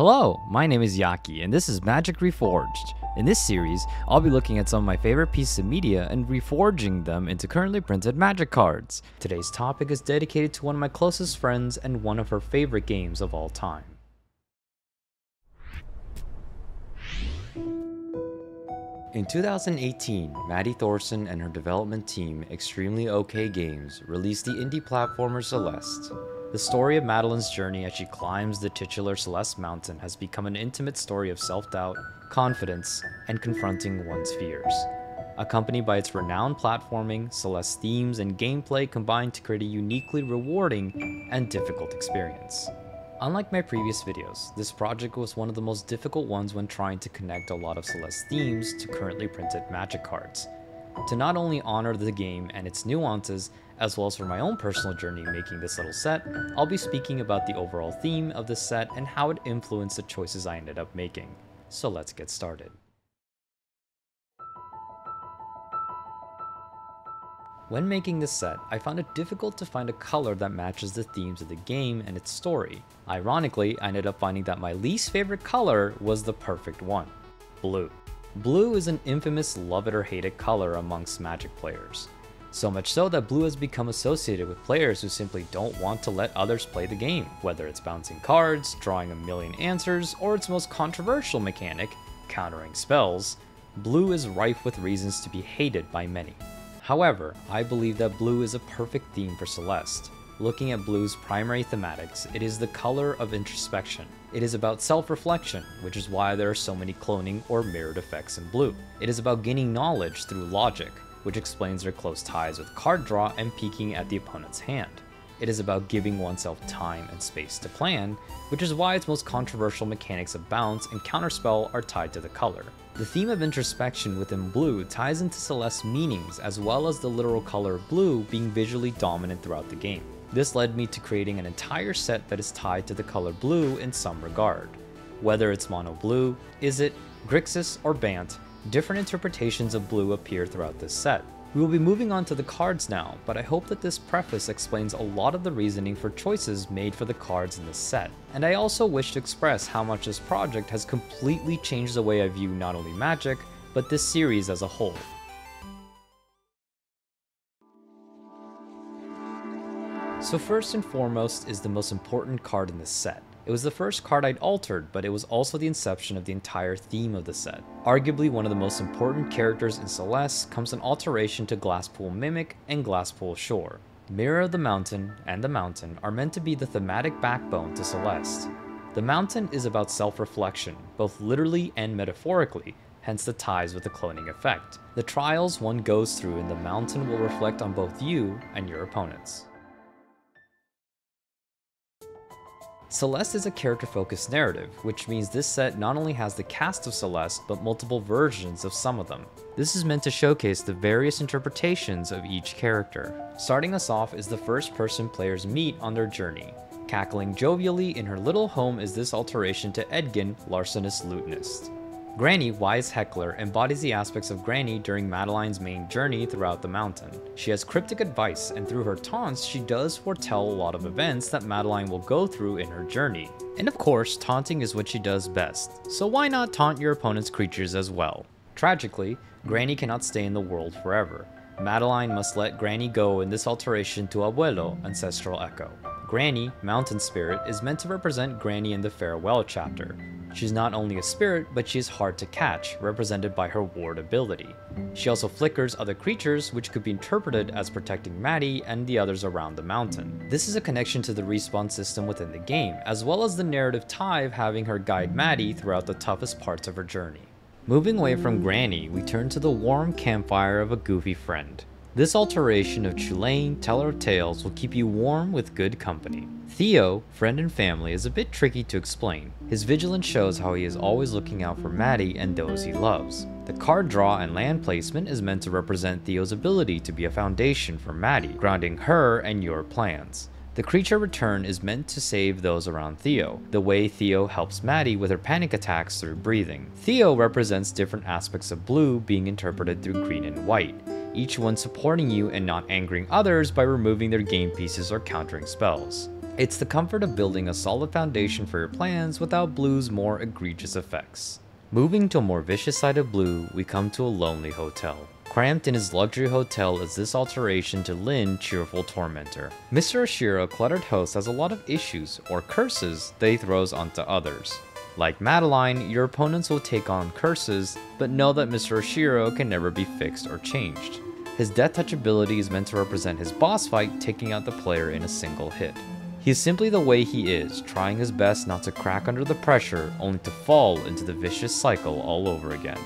Hello, my name is Yaki, and this is Magic Reforged. In this series, I'll be looking at some of my favorite pieces of media and reforging them into currently printed Magic cards. Today's topic is dedicated to one of my closest friends and one of her favorite games of all time. In 2018, Maddie Thorson and her development team, Extremely OK Games, released the indie platformer Celeste. The story of Madeline's journey as she climbs the titular Celeste mountain has become an intimate story of self-doubt, confidence, and confronting one's fears. Accompanied by its renowned platforming, Celeste's themes and gameplay combine to create a uniquely rewarding and difficult experience. Unlike my previous videos, this project was one of the most difficult ones when trying to connect a lot of Celeste themes to currently printed Magic cards. To not only honor the game and its nuances, as well as for my own personal journey making this little set, I'll be speaking about the overall theme of this set and how it influenced the choices I ended up making. So let's get started. When making this set, I found it difficult to find a color that matches the themes of the game and its story. Ironically, I ended up finding that my least favorite color was the perfect one: blue. Blue is an infamous love it or hate it color amongst Magic players. So much so that blue has become associated with players who simply don't want to let others play the game, whether it's bouncing cards, drawing a million answers, or its most controversial mechanic, countering spells. Blue is rife with reasons to be hated by many. However, I believe that blue is a perfect theme for Celeste. Looking at blue's primary thematics, it is the color of introspection. It is about self-reflection, which is why there are so many cloning or mirrored effects in blue. It is about gaining knowledge through logic, which explains their close ties with card draw and peeking at the opponent's hand. It is about giving oneself time and space to plan, which is why its most controversial mechanics of bounce and counterspell are tied to the color. The theme of introspection within blue ties into Celeste's meanings, as well as the literal color of blue being visually dominant throughout the game. This led me to creating an entire set that is tied to the color blue in some regard. Whether it's mono blue, Izzet, Grixis, or Bant, different interpretations of blue appear throughout this set. We will be moving on to the cards now, but I hope that this preface explains a lot of the reasoning for choices made for the cards in this set. And I also wish to express how much this project has completely changed the way I view not only Magic, but this series as a whole. So first and foremost is the most important card in this set. It was the first card I'd altered, but it was also the inception of the entire theme of the set. Arguably one of the most important characters in Celeste comes an alteration to Glasspool Mimic and Glasspool Shore. Mirror of the Mountain and the Mountain are meant to be the thematic backbone to Celeste. The Mountain is about self-reflection, both literally and metaphorically, hence the ties with the cloning effect. The trials one goes through in the Mountain will reflect on both you and your opponents. Celeste is a character-focused narrative, which means this set not only has the cast of Celeste, but multiple versions of some of them. This is meant to showcase the various interpretations of each character. Starting us off is the first person players meet on their journey. Cackling jovially in her little home is this alteration to Edgin, Larcenous Lutenist. Granny, Wise Heckler, embodies the aspects of Granny during Madeline's main journey throughout the mountain. She has cryptic advice, and through her taunts, she does foretell a lot of events that Madeline will go through in her journey. And of course, taunting is what she does best, so why not taunt your opponent's creatures as well? Tragically, Granny cannot stay in the world forever. Madeline must let Granny go in this alteration to Abuelo, Ancestral Echo. Granny, Mountain Spirit, is meant to represent Granny in the Farewell chapter. She's not only a spirit, but she is hard to catch, represented by her ward ability. She also flickers other creatures, which could be interpreted as protecting Maddie and the others around the mountain. This is a connection to the respawn system within the game, as well as the narrative tie of having her guide Maddie throughout the toughest parts of her journey. Moving away from Granny, we turn to the warm campfire of a goofy friend. This alteration of Chulane, Teller of Tales, will keep you warm with good company. Theo, friend and family, is a bit tricky to explain. His vigilance shows how he is always looking out for Maddie and those he loves. The card draw and land placement is meant to represent Theo's ability to be a foundation for Maddie, grounding her and your plans. The creature return is meant to save those around Theo, the way Theo helps Maddie with her panic attacks through breathing. Theo represents different aspects of blue being interpreted through green and white, each one supporting you and not angering others by removing their game pieces or countering spells. It's the comfort of building a solid foundation for your plans without Blue's more egregious effects. Moving to a more vicious side of Blue, we come to a lonely hotel. Cramped in his luxury hotel is this alteration to Lin, cheerful tormentor. Mr. Oshiro, cluttered host, has a lot of issues, or curses, that he throws onto others. Like Madeline, your opponents will take on curses, but know that Mr. Oshiro can never be fixed or changed. His Death Touch ability is meant to represent his boss fight, taking out the player in a single hit. He is simply the way he is, trying his best not to crack under the pressure, only to fall into the vicious cycle all over again.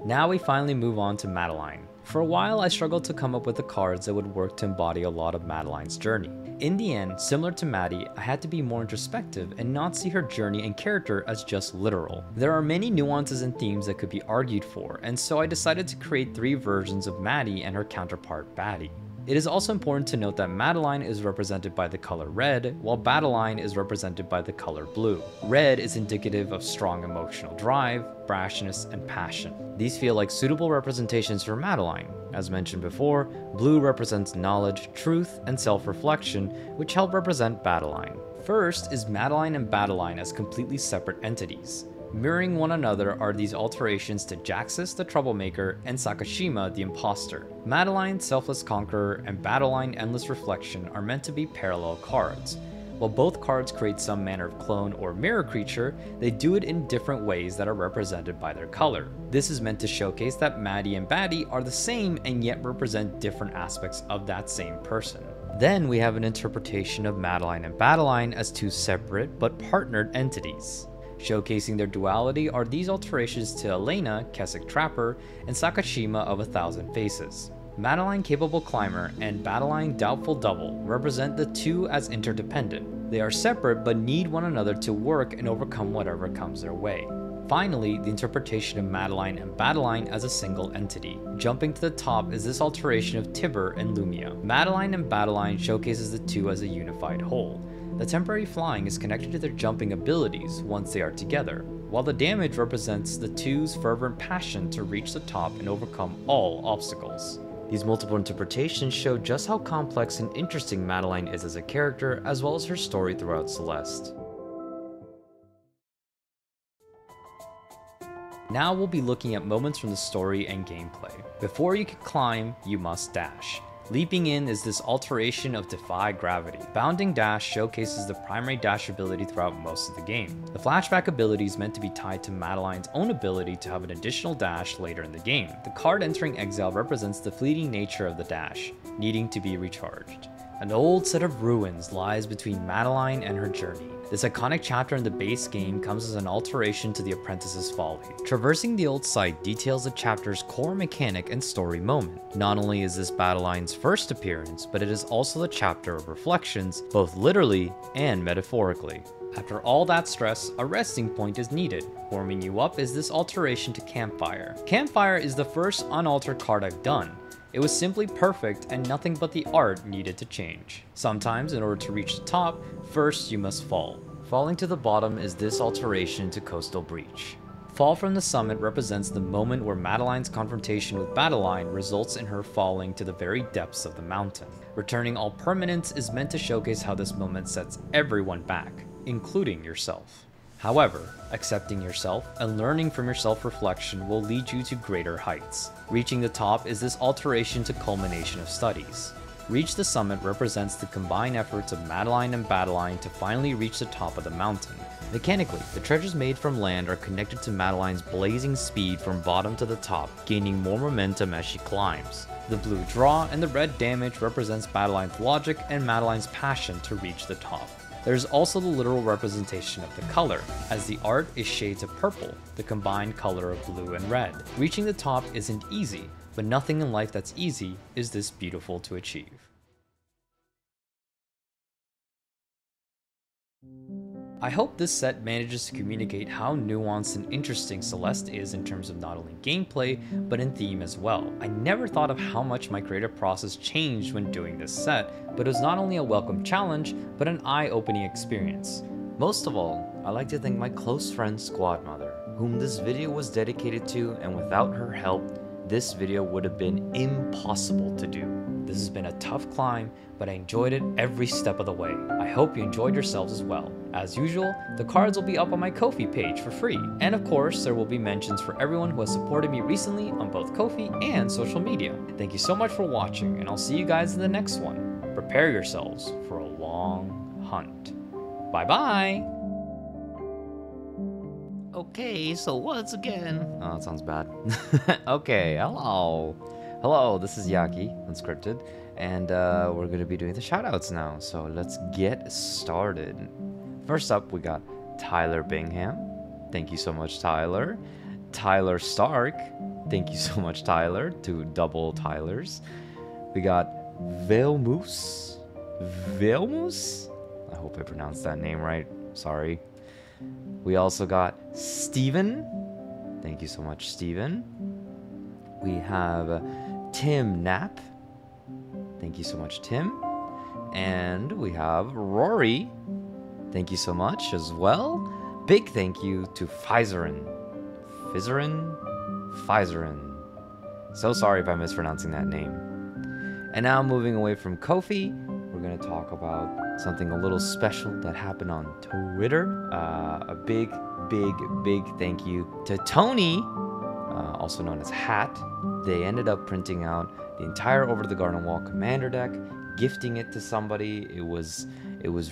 Now we finally move on to Madeline. For a while I struggled to come up with the cards that would work to embody a lot of Madeline's journey. In the end, similar to Maddie, I had to be more introspective and not see her journey and character as just literal. There are many nuances and themes that could be argued for, and so I decided to create 3 versions of Maddie and her counterpart Baddie. It is also important to note that Madeline is represented by the color red, while Badeline is represented by the color blue. Red is indicative of strong emotional drive, brashness, and passion. These feel like suitable representations for Madeline. As mentioned before, blue represents knowledge, truth, and self-reflection, which help represent Badeline. First is Madeline and Badeline as completely separate entities. Mirroring one another are these alterations to Jaxus the Troublemaker and Sakashima the Imposter. Madeline, Selfless Conqueror, and Badeline, Endless Reflection are meant to be parallel cards. While both cards create some manner of clone or mirror creature, they do it in different ways that are represented by their color. This is meant to showcase that Maddie and Baddie are the same and yet represent different aspects of that same person. Then we have an interpretation of Madeline and Badeline as 2 separate but partnered entities. Showcasing their duality are these alterations to Elena, Keswick Trapper, and Sakashima of 1,000 Faces. Madeline, Capable Climber, and Badeline, Doubtful Double represent the 2 as interdependent. They are separate but need one another to work and overcome whatever comes their way. Finally, the interpretation of Madeline and Badeline as a single entity. Jumping to the top is this alteration of Tibber and Lumia. Madeline and Badeline showcases the 2 as a unified whole. The temporary flying is connected to their jumping abilities once they are together, while the damage represents the 2's fervent passion to reach the top and overcome all obstacles. These multiple interpretations show just how complex and interesting Madeline is as a character, as well as her story throughout Celeste. Now we'll be looking at moments from the story and gameplay. Before you can climb, you must dash. Leaping in is this alteration of Defy Gravity. Bounding Dash showcases the primary dash ability throughout most of the game. The flashback ability is meant to be tied to Madeline's own ability to have an additional dash later in the game. The card entering exile represents the fleeting nature of the dash, needing to be recharged. An old set of ruins lies between Madeline and her journey. This iconic chapter in the base game comes as an alteration to the Apprentice's Folly. Traversing the old site details the chapter's core mechanic and story moment. Not only is this Badeline's first appearance, but it is also the chapter of reflections, both literally and metaphorically. After all that stress, a resting point is needed. Warming you up is this alteration to Campfire. Campfire is the first unaltered card I've done. It was simply perfect and nothing but the art needed to change. Sometimes, in order to reach the top, first you must fall. Falling to the bottom is this alteration to Coastal Breach. Fall from the summit represents the moment where Madeline's confrontation with Badeline results in her falling to the very depths of the mountain. Returning all permanence is meant to showcase how this moment sets everyone back, including yourself. However, accepting yourself and learning from your self-reflection will lead you to greater heights. Reaching the top is this alteration to Culmination of Studies. Reach the Summit represents the combined efforts of Madeline and Badeline to finally reach the top of the mountain. Mechanically, the treasures made from land are connected to Madeline's blazing speed from bottom to the top, gaining more momentum as she climbs. The blue draw and the red damage represents Badeline's logic and Madeline's passion to reach the top. There's also the literal representation of the color, as the art is shades of purple, the combined color of blue and red. Reaching the top isn't easy, but nothing in life that's easy is this beautiful to achieve. I hope this set manages to communicate how nuanced and interesting Celeste is in terms of not only gameplay, but in theme as well. I never thought of how much my creative process changed when doing this set, but it was not only a welcome challenge, but an eye-opening experience. Most of all, I'd like to thank my close friend Squad Mother, whom this video was dedicated to, and without her help, this video would have been impossible to do. This has been a tough climb, but I enjoyed it every step of the way. I hope you enjoyed yourselves as well. As usual, the cards will be up on my Ko-fi page for free. And of course, there will be mentions for everyone who has supported me recently on both Ko-fi and social media. Thank you so much for watching, and I'll see you guys in the next one. Prepare yourselves for a long hunt. Bye-bye! Okay, so once again... Oh, that sounds bad. Okay, hello. Hello, this is Yaki, Unscripted, and we're going to be doing the shoutouts now, so let's get started. First up, we got Tyler Bingham. Thank you so much, Tyler. Tyler Stark. Thank you so much, Tyler. 2 double Tylers. We got Velmus. Velmus? I hope I pronounced that name right. Sorry. We also got Steven. Thank you so much, Steven. We have Tim Knapp. Thank you so much, Tim. And we have Rory. Thank you so much as well. Big thank you to Pfizerin. Pfizerin. So sorry if I'm mispronouncing that name. And now moving away from Ko-fi, we're going to talk about something a little special that happened on Twitter. A big thank you to Tony, also known as Hat. They ended up printing out the entire Over the Garden Wall Commander deck, gifting it to somebody. It was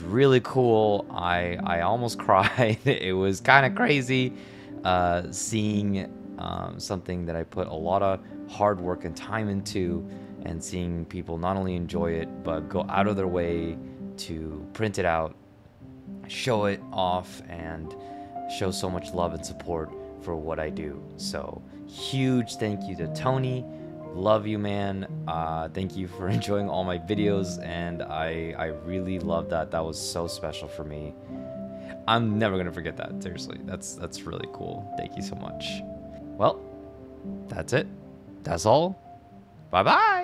really cool. I almost cried. It was kind of crazy seeing something that I put a lot of hard work and time into, and seeing people not only enjoy it but go out of their way to print it out, show it off, and show so much love and support for what I do. So huge thank you to Tony. Love you, man. Thank you for enjoying all my videos, and I really love that. That was so special for me. I'm never gonna forget that. Seriously, that's really cool. Thank you so much. Well, that's it. That's all. Bye bye.